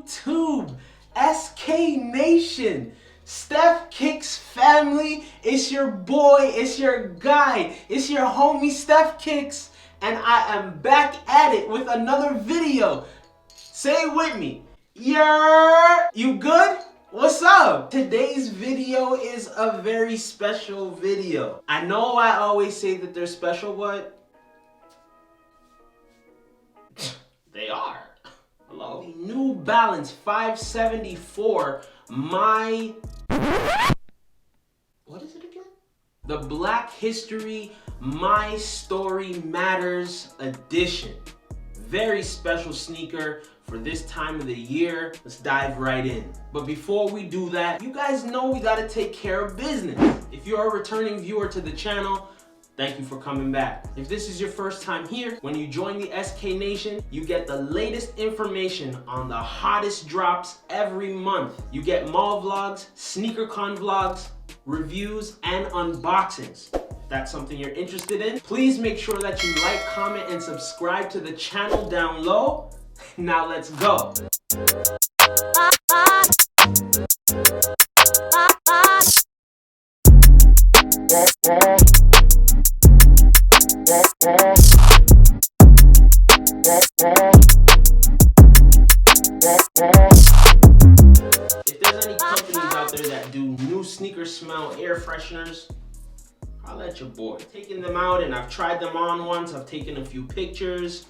YouTube, SKNation, STEFFKICKSFAMILY. It's your boy, it's your guy, it's your homie STEFFKICKS, and I am back at it with another video. Say it with me. YURRR! You good? What's up? Today's video is a very special video. I know I always say that they're special, but they are. Hello? The New Balance 574, what is it again? The Black History My Story Matters edition. Very special sneaker for this time of the year. Let's dive right in. But before we do that, you guys know we gotta take care of business. If you're a returning viewer to the channel, thank you for coming back. If this is your first time here, when you join the SKNation, you get the latest information on the hottest drops every month. You get mall vlogs, SneakerCon vlogs, reviews, and unboxings. If that's something you're interested in, please make sure that you like, comment, and subscribe to the channel down low. Now let's go. If there's any companies out there that do new sneaker smell air fresheners, I'll let your boy. Taking them out, and I've tried them on once. I've taken a few pictures.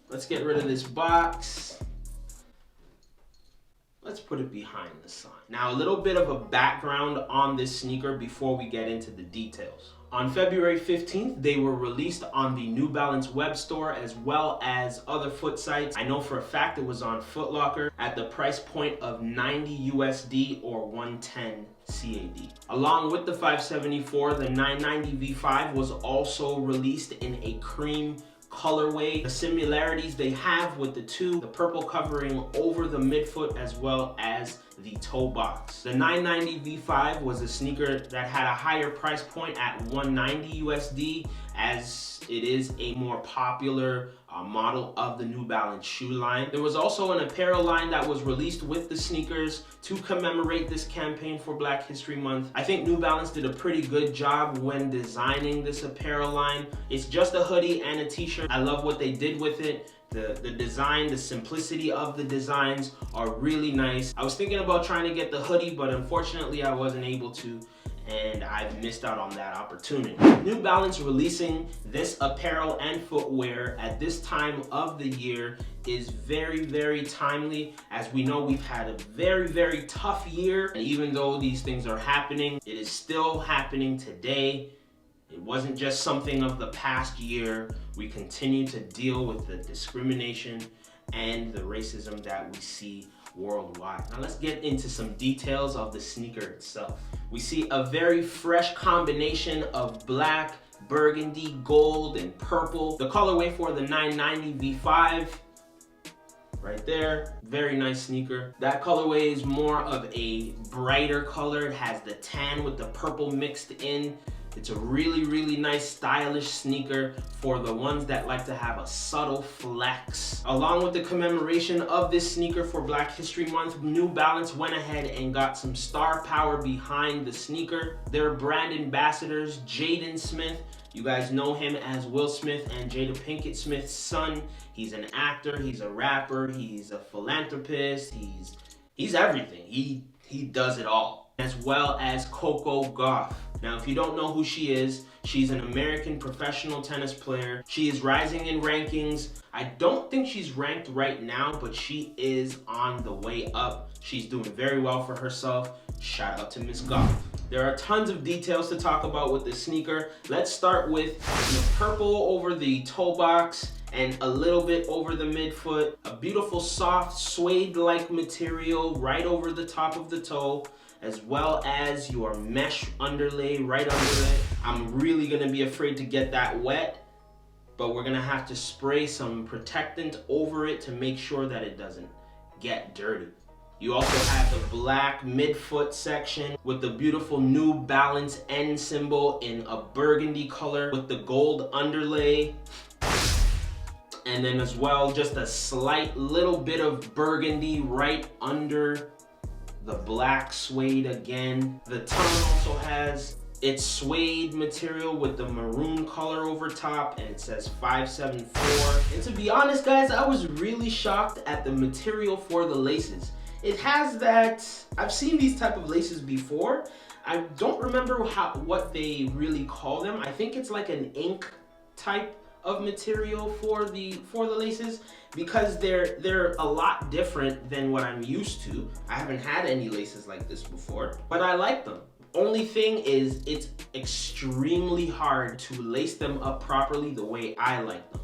Let's get rid of this box. Let's put it behind the sign. Now, a little bit of a background on this sneaker before we get into the details. On February 15th, they were released on the New Balance web store as well as other foot sites. I know for a fact it was on Foot Locker at the price point of 90 USD or 110 CAD. Along with the 574, the 990 V5 was also released in a cream colorway. The similarities they have with the two, the purple covering over the midfoot as well as the toe box. The 990 V5 was a sneaker that had a higher price point at 190 USD, as it is a more popular model of the New Balance shoe line. There was also an apparel line that was released with the sneakers to commemorate this campaign for Black History Month. I think New Balance did a pretty good job when designing this apparel line. It's just a hoodie and a t-shirt. I love what they did with it. The design, the simplicity of the designs are really nice. I was thinking about trying to get the hoodie, but unfortunately I wasn't able to, and I've missed out on that opportunity. New Balance releasing this apparel and footwear at this time of the year is very, very timely. As we know, we've had a very, very tough year, and even though these things are happening, it is still happening today. It wasn't just something of the past year. We continue to deal with the discrimination and the racism that we see worldwide. Now let's get into some details of the sneaker itself. We see a very fresh combination of black, burgundy, gold, and purple. The colorway for the 990 V5, right there, very nice sneaker. That colorway is more of a brighter color. It has the tan with the purple mixed in. It's a really, really nice stylish sneaker for the ones that like to have a subtle flex. Along with the commemoration of this sneaker for Black History Month, New Balance went ahead and got some star power behind the sneaker. Their brand ambassadors, Jaden Smith, you guys know him as Will Smith and Jada Pinkett Smith's son. He's an actor, he's a rapper, he's a philanthropist, he's everything. He does it all. As well as Coco Gauff. Now, if you don't know who she is, she's an American professional tennis player. She is rising in rankings. I don't think she's ranked right now, but she is on the way up. She's doing very well for herself. Shout out to Miss Gauff. There are tons of details to talk about with this sneaker. Let's start with the purple over the toe box and a little bit over the midfoot. A beautiful soft suede-like material right over the top of the toe, as well as your mesh underlay right under it. I'm really gonna be afraid to get that wet, but we're gonna have to spray some protectant over it to make sure that it doesn't get dirty. You also have the black midfoot section with the beautiful New Balance N symbol in a burgundy color with the gold underlay. And then as well, just a slight little bit of burgundy right under the black suede again. The tongue also has its suede material with the maroon color over top, and it says 574. And to be honest, guys, I was really shocked at the material for the laces. It has that, I've seen these type of laces before. I don't remember what they really call them. I think it's like an ink type of material for the laces, because they're a lot different than what I'm used to. I haven't had any laces like this before, but I like them. Only thing is, it's extremely hard to lace them up properly the way I like them.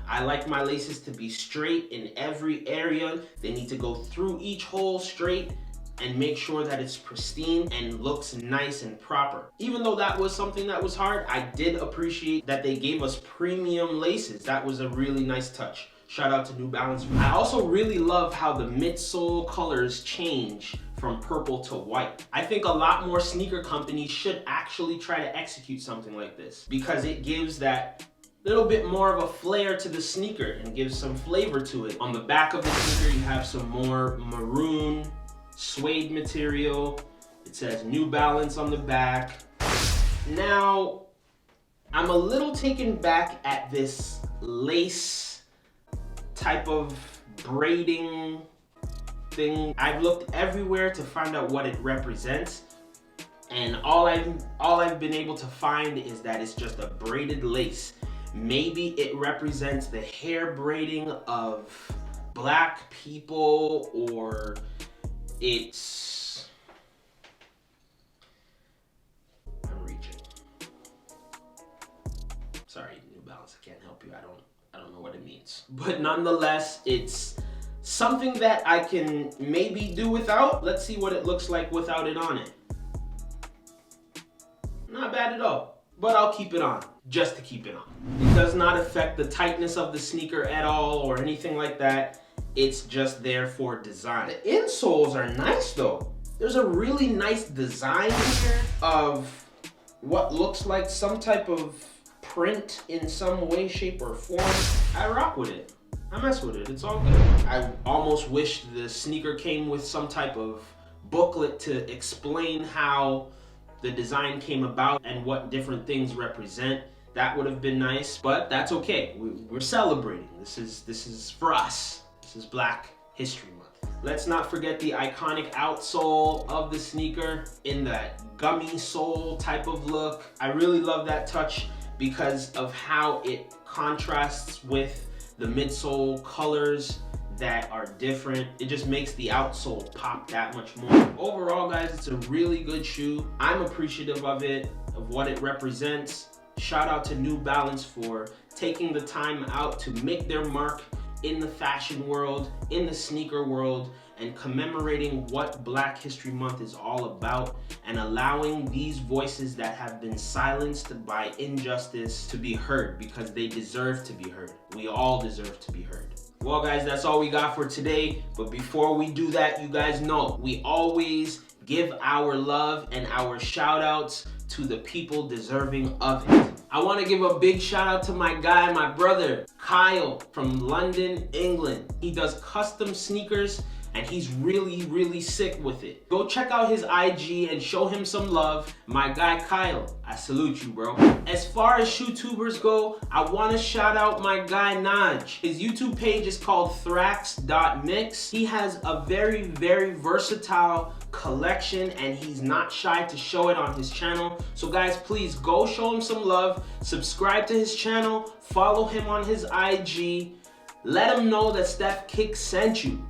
I like my laces to be straight in every area. They need to go through each hole straight and make sure that it's pristine and looks nice and proper. Even though that was something that was hard, I did appreciate that they gave us premium laces. That was a really nice touch. Shout out to New Balance. I also really love how the midsole colors change from purple to white. I think a lot more sneaker companies should actually try to execute something like this, because it gives that little bit more of a flair to the sneaker and gives some flavor to it. On the back of the sneaker, you have some more maroon suede material. It says New Balance on the back. Now, I'm a little taken back at this lace type of braiding thing. I've looked everywhere to find out what it represents, and all I've been able to find is that it's just a braided lace. Maybe it represents the hair braiding of Black people, or it's... I'm reaching. Sorry, New Balance, I can't help you. I don't know what it means. But nonetheless, it's something that I can maybe do without. Let's see what it looks like without it on it. Not bad at all, but I'll keep it on, just to keep it on. It does not affect the tightness of the sneaker at all or anything like that. It's just there for design. The insoles are nice though. There's a really nice design here of what looks like some type of print in some way, shape, or form. I rock with it. I mess with it. It's all good. I almost wish the sneaker came with some type of booklet to explain how the design came about and what different things represent. That would have been nice, but that's okay. We're celebrating. This is for us. This is Black History Month. Let's not forget the iconic outsole of the sneaker in that gummy sole type of look. I really love that touch because of how it contrasts with the midsole colors that are different. It just makes the outsole pop that much more. Overall, guys, it's a really good shoe. I'm appreciative of it, of what it represents. Shout out to New Balance for taking the time out to make their mark in the fashion world, in the sneaker world, and commemorating what Black History Month is all about, and allowing these voices that have been silenced by injustice to be heard, because they deserve to be heard. We all deserve to be heard. Well, guys, that's all we got for today. But before we do that, you guys know we always give our love and our shout outs to the people deserving of it. I want to give a big shout out to my guy, my brother, Kyall from London, England. He does custom sneakers and he's really, really sick with it. Go check out his IG and show him some love. My guy Kyall, I salute you, bro. As far as shoetubers go, I want to shout out my guy Naj. His YouTube page is called Thrax.mix. He has a very, very versatile collection and he's not shy to show it on his channel. So guys, please go show him some love. Subscribe to his channel. Follow him on his IG. Let him know that STEFFKICKS sent you.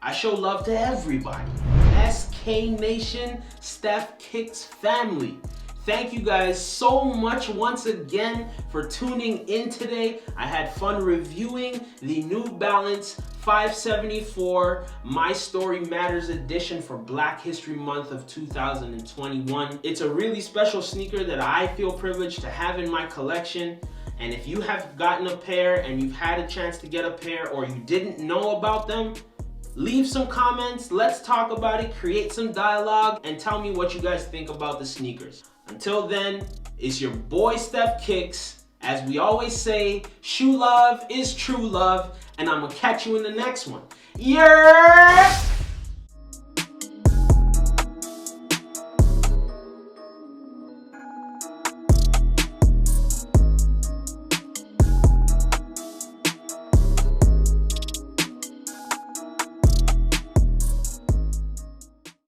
I show love to everybody. SKNation, STEFFKICKS family. Thank you guys so much once again for tuning in today. I had fun reviewing the New Balance 574 My Story Matters edition for Black History Month of 2021. It's a really special sneaker that I feel privileged to have in my collection. And if you have gotten a pair and you've had a chance to get a pair or you didn't know about them, leave some comments, let's talk about it, create some dialogue, and tell me what you guys think about the sneakers. Until then, it's your boy SteffKicks, As we always say, shoe love is true love, and I'm gonna catch you in the next one. YURRR!